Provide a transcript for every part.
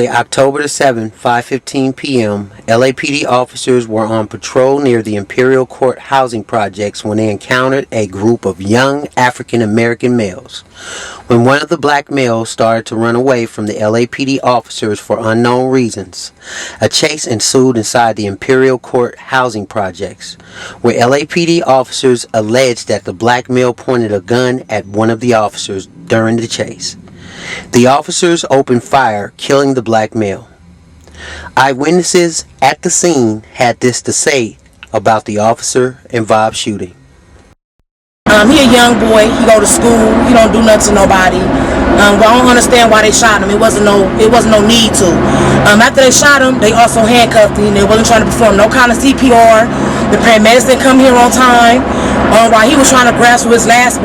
October the 7th, 5:15 p.m., LAPD officers were on patrol near the Imperial Courts Housing Projects when they encountered a group of young African American males. When one of the black males started to run away from the LAPD officers for unknown reasons, a chase ensued inside the Imperial Courts Housing Projects, where LAPD officers alleged that the black male pointed a gun at one of the officers during the chase. The officers opened fire, killing the black male. Eyewitnesses at the scene had this to say about the officer-involved shooting. He a young boy. He go to school. He don't do nothing to nobody. But I don't understand why they shot him. It wasn't no need to. After they shot him, they also handcuffed him. They wasn't trying to perform no kind of CPR. The paramedics didn't come here on time. While he was trying to grasp for his last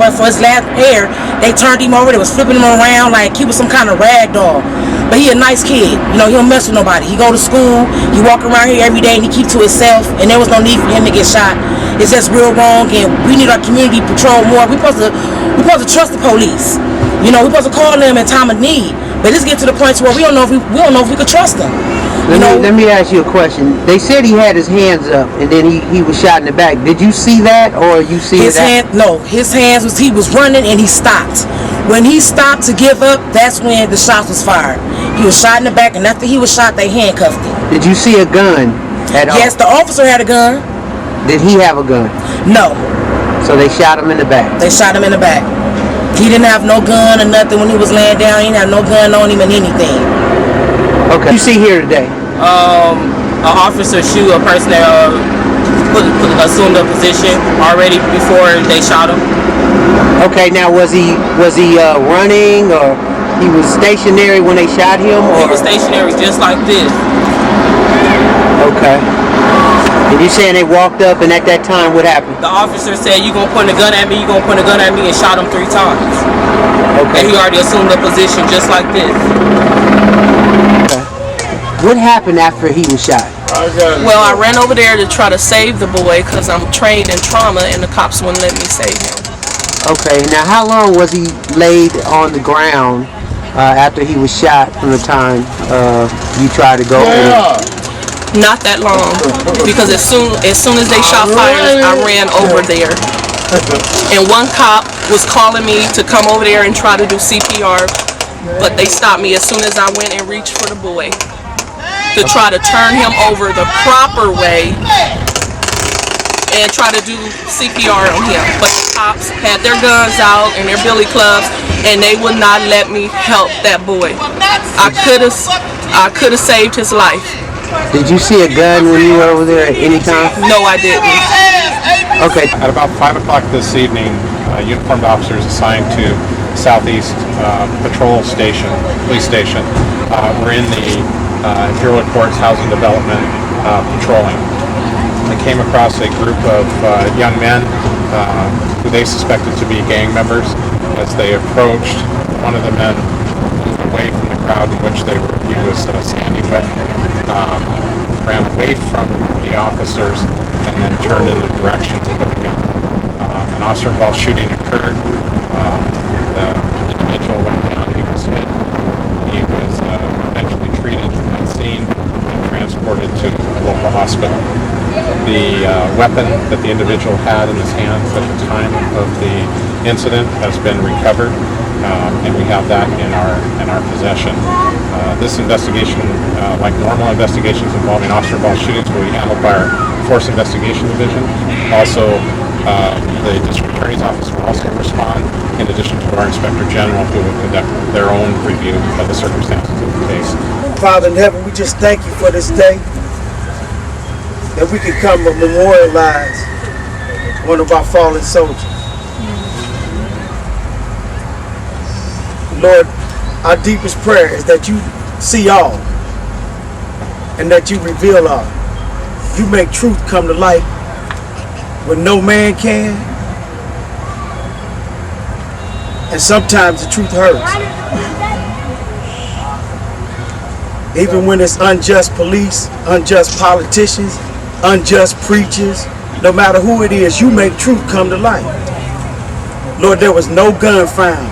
air, they turned him over. They was flipping him around like he was some kind of rag doll. But he a nice kid. You know, he don't mess with nobody. He go to school. He walk around here every day and he keep to himself. And there was no need for him to get shot. It's just real wrong, and we need our community patrol more. We supposed to trust the police. You know, we supposed to call them in time of need. But this get to the point where we don't know if we could trust them. Let me ask you a question. They said he had his hands up and then he was shot in the back. Did you see that, or you see No, his hands was, he was running and he stopped. When he stopped to give up, that's when the shots was fired. He was shot in the back, and after he was shot, they handcuffed him. Did you see a gun at all? Yes, the officer had a gun. Did he have a gun? No. So they shot him in the back? They shot him in the back. He didn't have no gun or nothing when he was laying down. He didn't have no gun on him and anything. Okay. What you see here today? An officer shoot a person that assumed a position already before they shot him. Okay, now was he running, or he was stationary when they shot him? Or? He was stationary just like this. Okay. And you saying they walked up, and at that time, what happened? The officer said, "You gonna point a gun at me? You gonna point a gun at me?" and shot him 3 times. Okay. And he already assumed a position just like this. Okay. What happened after he was shot? Well, I ran over there to try to save the boy because I'm trained in trauma, and the cops wouldn't let me save him. Okay. Now, how long was he laid on the ground after he was shot from the time you tried to go over? Not that long, because as soon as they shot fire, I ran over there. And one cop was calling me to come over there and try to do CPR, but they stopped me as soon as I went and reached for the boy to try to turn him over the proper way and try to do CPR on him. But the cops had their guns out and their billy clubs, and they would not let me help that boy. I could have saved his life. Did you see a gun when you were over there at any time? No, I didn't. Okay. At about 5 o'clock this evening, uniformed officers assigned to Southeast Patrol Station, Police Station, were in the Imperial Courts Housing Development patrolling. They came across a group of young men who they suspected to be gang members. As they approached, one of the men moved away from the crowd in which he was standing with. Ran away from the officers and then turned in the direction of the gun. An officer-involved shooting occurred. The individual went down. He was hit. He was eventually treated at scene and transported to a local hospital. The weapon that the individual had in his hands at the time of the incident has been recovered, and we have that in our possession. This investigation, like normal investigations involving officer-involved shootings, will be handled by our Force Investigation Division. Also, the District Attorney's Office will also respond, in addition to our Inspector General, who will conduct their own review of the circumstances of the case. Father in heaven, we just thank you for this day, that we can come and memorialize one of our fallen soldiers. Lord, our deepest prayer is that you see all and that you reveal all. You make truth come to light when no man can, and sometimes the truth hurts. Even when it's unjust police, unjust politicians, unjust preachers, no matter who it is, you make truth come to light. Lord, there was no gun found.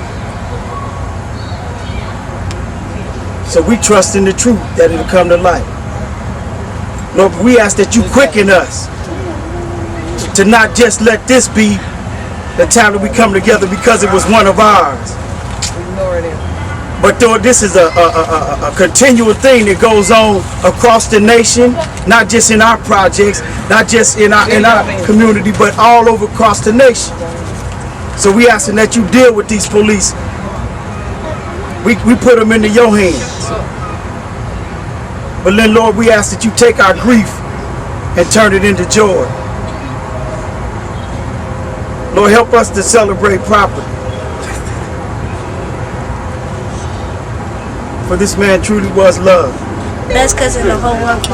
So we trust in the truth that it'll come to light. Lord, we ask that you quicken us to not just let this be the time that we come together because it was one of ours. But Lord, this is a continual thing that goes on across the nation, not just in our projects, not just in our community, but all over across the nation. So we asking that you deal with these police. We put them into your hands. But then, Lord, we ask that you take our grief and turn it into joy. Lord, help us to celebrate properly. For this man truly was loved. Best cousin in the whole world.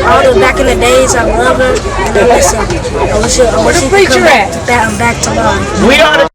All the back in the days, I love him and I miss him. I wish he could come back to love. We are the